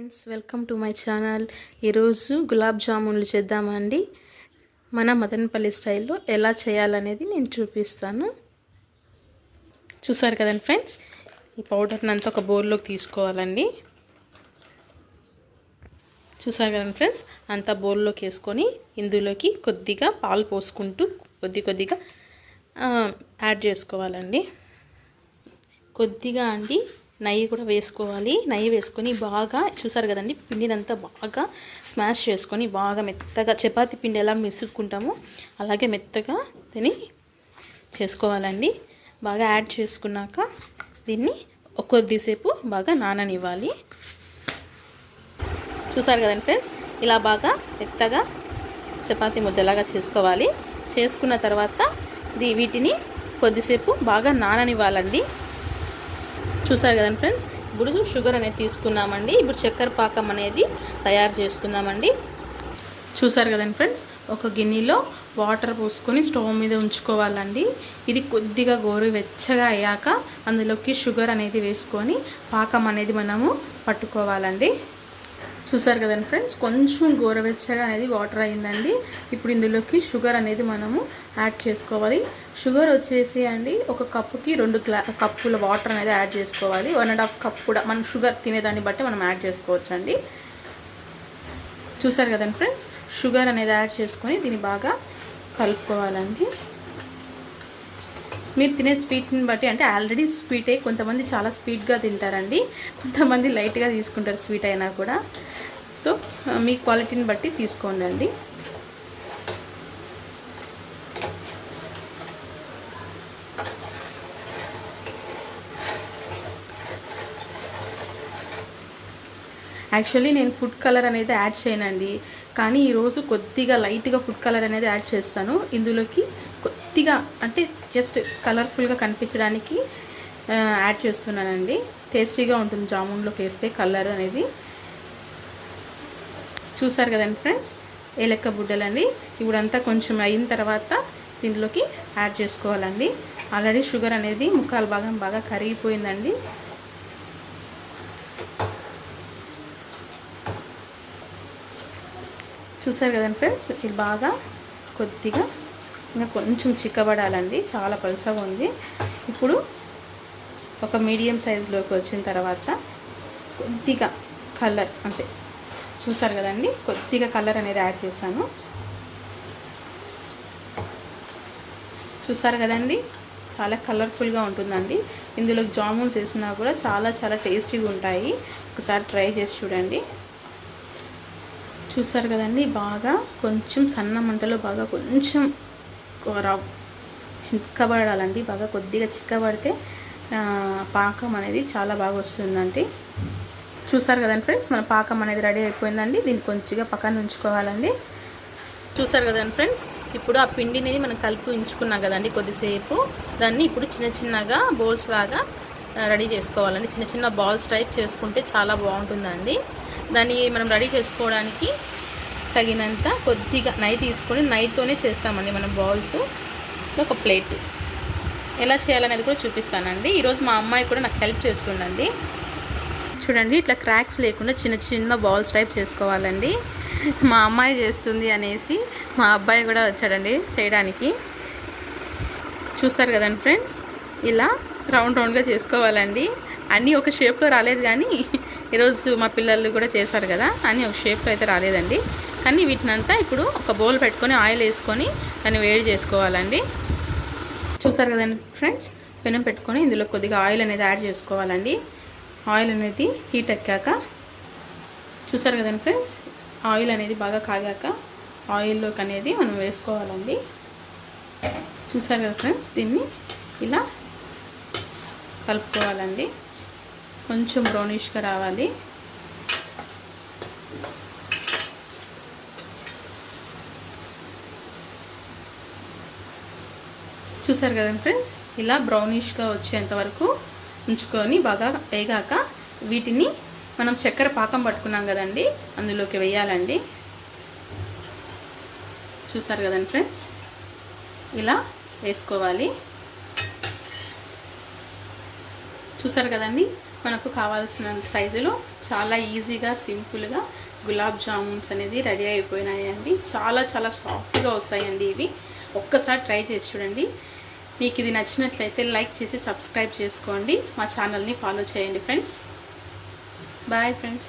Friends, welcome to my channel. ఈరోజు గులాబ్ జామున్లు చేద్దామండి. మన మదనపల్లి స్టైల్లో ఎలా చేయాలనేది నేను చూపిస్తాను. చూసారు కదండి ఫ్రెండ్స్, ఈ పౌడర్ని అంతా ఒక బౌల్లోకి తీసుకోవాలండి. చూసారు కదండి ఫ్రెండ్స్, అంతా బౌల్లోకి వేసుకొని ఇందులోకి కొద్దిగా పాలు పోసుకుంటూ కొద్దిగా యాడ్ చేసుకోవాలండి. కొద్దిగా అండి నెయ్యి కూడా వేసుకోవాలి. నెయ్యి వేసుకొని బాగా చూసారు కదండి, పిండినంతా బాగా స్మాష్ చేసుకొని బాగా మెత్తగా చపాతీ పిండి ఎలా మిసుక్కుంటామో అలాగే మెత్తగా తిని చేసుకోవాలండి. బాగా యాడ్ చేసుకున్నాక దీన్ని కొద్దిసేపు బాగా నాననివ్వాలి. చూసారు కదండి ఫ్రెండ్స్, ఇలా బాగా మెత్తగా చపాతీ ముద్దలాగా చేసుకోవాలి. చేసుకున్న తర్వాత వీటిని కొద్దిసేపు బాగా నాననివ్వాలండి. చూసారు కదండి ఫ్రెండ్స్, ఇప్పుడు షుగర్ అనేది తీసుకున్నామండి. ఇప్పుడు చక్కెర పాకం అనేది తయారు చేసుకుందామండి. చూసారు కదండి ఫ్రెండ్స్, ఒక గిన్నెలో వాటర్ పోసుకొని స్టవ్ మీద ఉంచుకోవాలండి. ఇది కొద్దిగా గోరువెచ్చగా అయ్యాక అందులోకి షుగర్ అనేది వేసుకొని పాకం అనేది మనము పట్టుకోవాలండి. చూసారు కదండి ఫ్రెండ్స్, కొంచెం గోరువెచ్చగా అనేది వాటర్ అయిందండి. ఇప్పుడు ఇందులోకి షుగర్ అనేది మనము యాడ్ చేసుకోవాలి. షుగర్ వచ్చేసి అండి ఒక కప్పుకి 2 కప్పుల వాటర్ అనేది యాడ్ చేసుకోవాలి. 1.5 కప్ కూడా మనం షుగర్ తినేదాన్ని బట్టి మనం యాడ్ చేసుకోవచ్చు అండి. చూసారు కదండి ఫ్రెండ్స్, షుగర్ అనేది యాడ్ చేసుకొని దీన్ని బాగా కలుపుకోవాలండి. మీరు తినే స్వీట్ని బట్టి, అంటే ఆల్రెడీ స్వీటే, కొంతమంది చాలా స్వీట్గా తింటారండి, కొంతమంది లైట్గా తీసుకుంటారు స్వీట్ అయినా కూడా. సో మీ క్వాలిటీని బట్టి తీసుకోండి. యాక్చువల్లీ నేను ఫుడ్ కలర్ అనేది యాడ్ చేయనండి, కానీ ఈరోజు కొద్దిగా లైట్గా ఫుడ్ కలర్ అనేది యాడ్ చేస్తాను. ఇందులోకి కొద్దిగా అంటే జస్ట్ కలర్ఫుల్గా కనిపించడానికి యాడ్ చేస్తున్నానండి. టేస్టీగా ఉంటుంది జామున్లోకి వేస్తే కలర్ అనేది. చూసారు కదండి ఫ్రెండ్స్, ఏలక్క బుడ్డలండి. ఇప్పుడంతా కొంచెం అయిన తర్వాత దీంట్లోకి యాడ్ చేసుకోవాలండి. ఆల్రెడీ షుగర్ అనేది ముక్కాలు భాగం బాగా కరిగిపోయిందండి. చూసారు కదండి ఫ్రెండ్స్, ఇది బాగా కొద్దిగా ఇంకా కొంచెం చిక్కబడాలండి, చాలా పలుచగా ఉంది. ఇప్పుడు ఒక మీడియం సైజులోకి వచ్చిన తర్వాత కొద్దిగా కలర్, అంటే చూసారు కదండి, కొద్దిగా కలర్ అనేది యాడ్ చేశాను. చూసారు కదండి, చాలా కలర్ఫుల్గా ఉంటుందండి. ఇందులో జామున్స్ వేసినా కూడా చాలా టేస్టీగా ఉంటాయి. ఒకసారి ట్రై చేసి చూడండి. చూసారు కదండి, బాగా కొంచెం సన్న మంటలో బాగా కొంచెం చిక్కబడాలండి. బాగా కొద్దిగా చిక్కబడితే పాకం అనేది చాలా బాగా వస్తుందండి. చూసారు కదండి ఫ్రెండ్స్, మన పాకం అనేది రెడీ అయిపోయిందండి. దీన్ని కొంచెంగా పక్కన ఉంచుకోవాలండి. చూసారు కదండి ఫ్రెండ్స్, ఇప్పుడు ఆ పిండిని మనం కలిపి ఉంచుకున్నాం కదండి కొద్దిసేపు, దాన్ని ఇప్పుడు చిన్నగా బౌల్స్ లాగా రెడీ చేసుకోవాలండి. చిన్న బాల్స్ టైప్ చేసుకుంటే చాలా బాగుంటుందండి. దాన్ని మనం రెడీ చేసుకోవడానికి తగినంత కొద్దిగా నెయ్యి తీసుకొని నెయ్యితోనే చేస్తామండి మనం బాల్స్. ఒక ప్లేట్ ఎలా చేయాలనేది కూడా చూపిస్తానండి. ఈరోజు మా అమ్మాయి కూడా నాకు హెల్ప్ చేస్తుండండి. చూడండి, ఇట్లా క్రాక్స్ లేకుండా చిన్న బాల్స్ టైప్ చేసుకోవాలండి. మా అమ్మాయి చేస్తుంది అనేసి మా అబ్బాయి కూడా వచ్చాడండి చేయడానికి. చూస్తారు కదండి ఫ్రెండ్స్, ఇలా రౌండ్గా చేసుకోవాలండి. అన్నీ ఒక షేప్లో రాలేదు, కానీ ఈరోజు మా పిల్లలు కూడా చేశారు కదా, అన్నీ ఒక షేప్లో అయితే రాలేదండి. కానీ వీటినంతా ఇప్పుడు ఒక బౌల్ పెట్టుకొని ఆయిల్ వేసుకొని దాన్ని వేడి చేసుకోవాలండి. చూసారు కదండి ఫ్రెండ్స్, పెనం పెట్టుకొని ఇందులో కొద్దిగా ఆయిల్ అనేది యాడ్ చేసుకోవాలండి. ఆయిల్ అనేది హీట్ ఎక్కాక, చూసారు కదండి ఫ్రెండ్స్, ఆయిల్ అనేది బాగా కాగాక ఆయిల్లోకి అనేది మనం వేసుకోవాలండి. చూసారు కదా ఫ్రెండ్స్, దీన్ని ఇలా కలుపుకోవాలండి. కొంచెం బ్రౌనిష్గా రావాలి. చూసారు కదండి ఫ్రెండ్స్, ఇలా బ్రౌనిష్గా వచ్చేంత వరకు ఉంచుకొని బాగా వేగాక వీటిని మనం చక్కెర పాకం పట్టుకున్నాం కదండి, అందులోకి వేయాలండి. చూసారు కదండి ఫ్రెండ్స్, ఇలా వేసుకోవాలి. చూసారు కదండి, మనకు కావాల్సిన సైజులో చాలా ఈజీగా సింపుల్గా గులాబ్ జామున్స్ అనేది రెడీ అయిపోయినాయండి. చాలా చాలా సాఫ్ట్గా వస్తాయండి ఇవి. ఒక్కసారి ట్రై చేసి చూడండి. మీకు ఇది నచ్చినట్లయితే లైక్ చేసి సబ్స్క్రైబ్ చేసుకోండి. మా ఛానల్ని ఫాలో చేయండి ఫ్రెండ్స్. Bye friends.